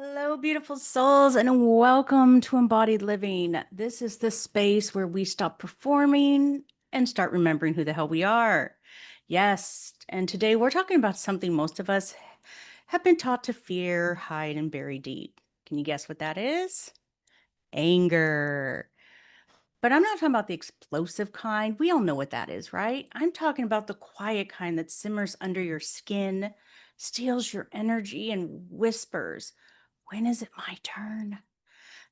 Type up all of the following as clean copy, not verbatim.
Hello, beautiful souls, and welcome to Embodied Living. This is the space where we stop performing and start remembering who the hell we are. Yes, and today we're talking about something most of us have been taught to fear, hide, and bury deep. Can you guess what that is? Anger. But I'm not talking about the explosive kind. We all know what that is, right? I'm talking about the quiet kind that simmers under your skin, steals your energy, and whispers, "When is it my turn?"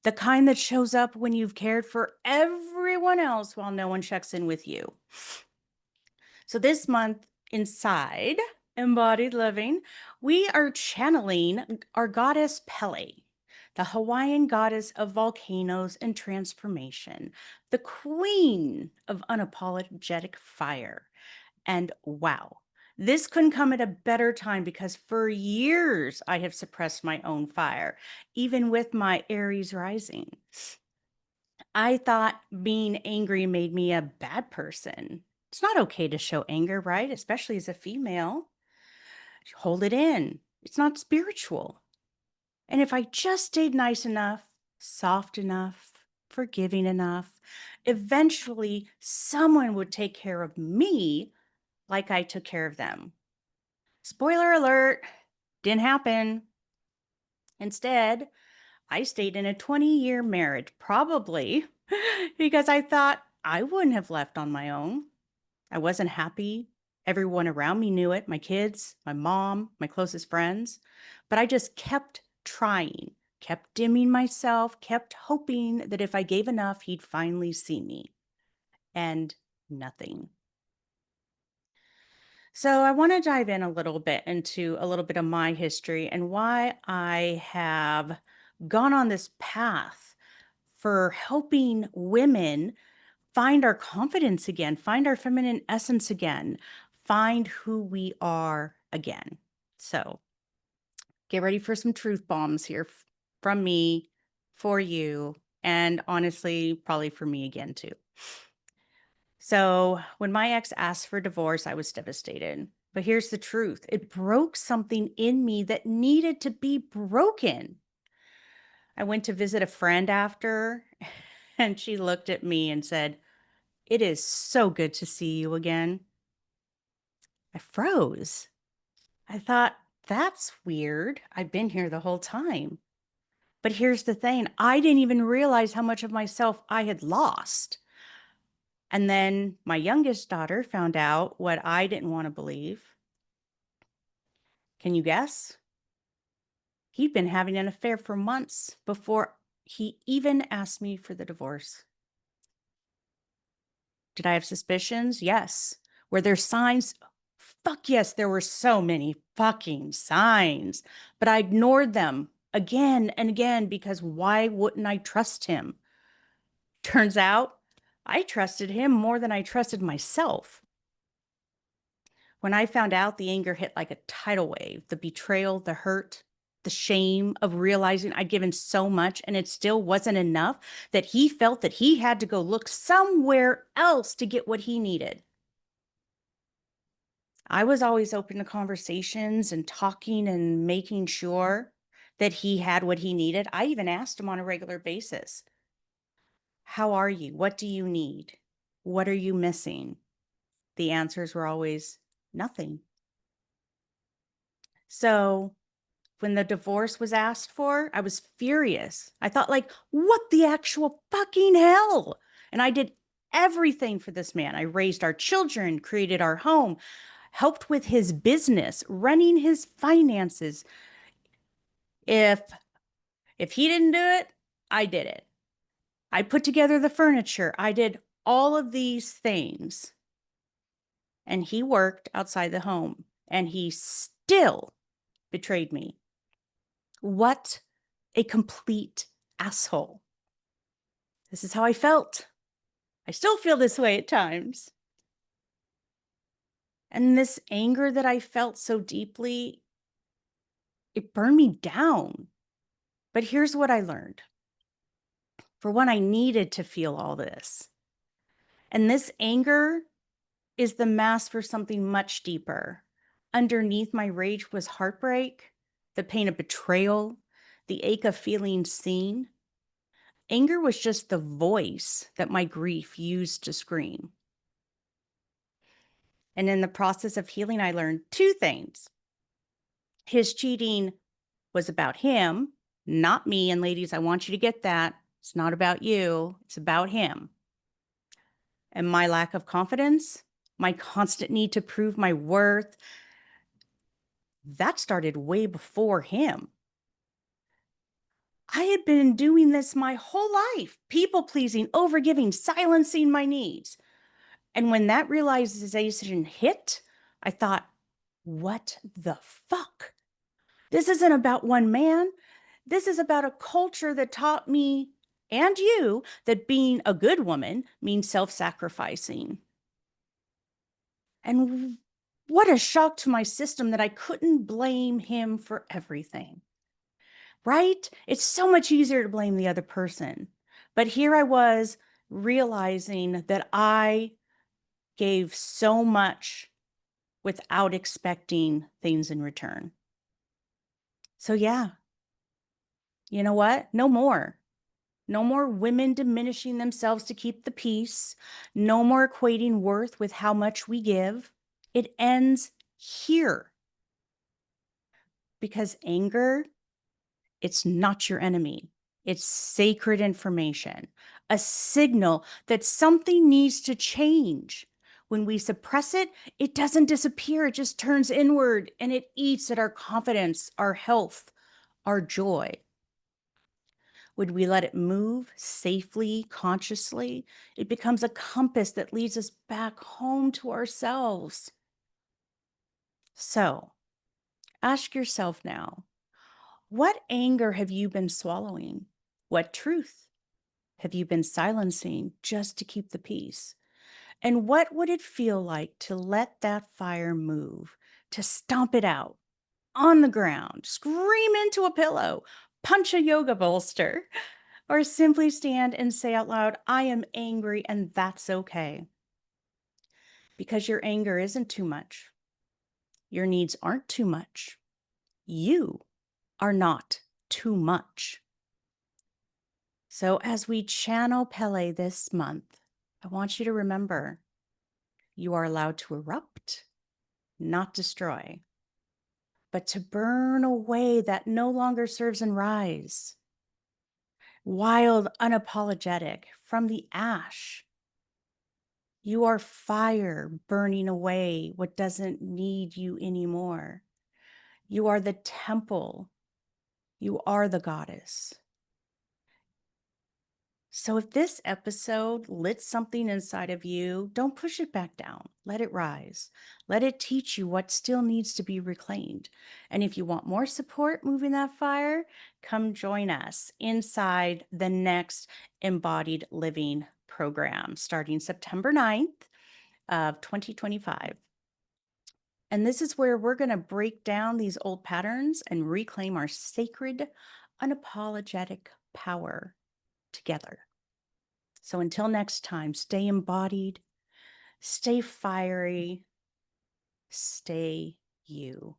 The kind that shows up when you've cared for everyone else while no one checks in with you. So this month inside Embodied Living, we are channeling our goddess Pele, the Hawaiian goddess of volcanoes and transformation, the queen of unapologetic fire. And wow, this couldn't come at a better time because for years I have suppressed my own fire, even with my Aries rising. I thought being angry made me a bad person. It's not okay to show anger, right? Especially as a female. Hold it in. It's not spiritual. And if I just stayed nice enough, soft enough, forgiving enough, eventually someone would take care of me like I took care of them. Spoiler alert, didn't happen. Instead, I stayed in a 20-year marriage, probably because I thought I wouldn't have left on my own. I wasn't happy. Everyone around me knew it, my kids, my mom, my closest friends. But I just kept trying, kept dimming myself, kept hoping that if I gave enough, he'd finally see me. And nothing. So I want to dive in a little bit into a little bit of my history and why I have gone on this path for helping women find our confidence again, find our feminine essence again, find who we are again. So get ready for some truth bombs here from me, for you, and honestly, probably for me again too. So when my ex asked for divorce, I was devastated. But here's the truth: it broke something in me that needed to be broken. I went to visit a friend after, and she looked at me and said, "It is so good to see you again." I froze. I thought, that's weird. I've been here the whole time. But here's the thing: I didn't even realize how much of myself I had lost. And then my youngest daughter found out what I didn't want to believe. Can you guess? He'd been having an affair for months before he even asked me for the divorce. Did I have suspicions? Yes. Were there signs? Fuck yes, there were so many fucking signs. But I ignored them again and again because why wouldn't I trust him? Turns out I trusted him more than I trusted myself. When I found out, the anger hit like a tidal wave, the betrayal, the hurt, the shame of realizing I'd given so much and it still wasn't enough, that he felt that he had to go look somewhere else to get what he needed. I was always open to conversations and talking and making sure that he had what he needed. I even asked him on a regular basis, "How are you? What do you need? What are you missing?" The answers were always nothing. So when the divorce was asked for, I was furious. I thought, like, what the actual fucking hell? And I did everything for this man. I raised our children, created our home, helped with his business, running his finances. If if he didn't do it, I did it. I put together the furniture. I did all of these things. And he worked outside the home and he still betrayed me. What a complete asshole. This is how I felt. I still feel this way at times. And this anger that I felt so deeply, it burned me down. But here's what I learned. For one, I needed to feel all this. And this anger is the mask for something much deeper. Underneath my rage was heartbreak, the pain of betrayal, the ache of feeling seen. Anger was just the voice that my grief used to scream. And in the process of healing, I learned two things. His cheating was about him, not me. And ladies, I want you to get that. It's not about you, it's about him. And my lack of confidence, my constant need to prove my worth, that started way before him. I had been doing this my whole life, people pleasing, overgiving, silencing my needs. And when that realization hit, I thought, what the fuck? This isn't about one man. This is about a culture that taught me and you that being a good woman means self-sacrificing. And what a shock to my system that I couldn't blame him for everything, right? It's so much easier to blame the other person. But here I was realizing that I gave so much without expecting things in return. So yeah, you know what? No more. No more women diminishing themselves to keep the peace. No more equating worth with how much we give. It ends here. Because anger, it's not your enemy. It's sacred information, a signal that something needs to change. When we suppress it, it doesn't disappear. It just turns inward and it eats at our confidence, our health, our joy. Would we let it move safely, consciously? It becomes a compass that leads us back home to ourselves. So ask yourself now, what anger have you been swallowing? What truth have you been silencing just to keep the peace? And what would it feel like to let that fire move, to stomp it out on the ground, scream into a pillow, punch a yoga bolster, or simply stand and say out loud, I am angry and that's okay? Because your anger isn't too much. Your needs aren't too much. You are not too much. So as we channel Pele this month, I want you to remember you are allowed to erupt, not destroy, but to burn away that no longer serves and rise. Wild, unapologetic, from the ash. You are fire burning away what doesn't need you anymore. You are the temple. You are the goddess. So if this episode lit something inside of you, don't push it back down. Let it rise. Let it teach you what still needs to be reclaimed. And if you want more support moving that fire, come join us inside the next Embodied Living program starting September 9th of 2025. And this is where we're going to break down these old patterns and reclaim our sacred, unapologetic power together. So until next time, stay embodied, stay fiery, stay you.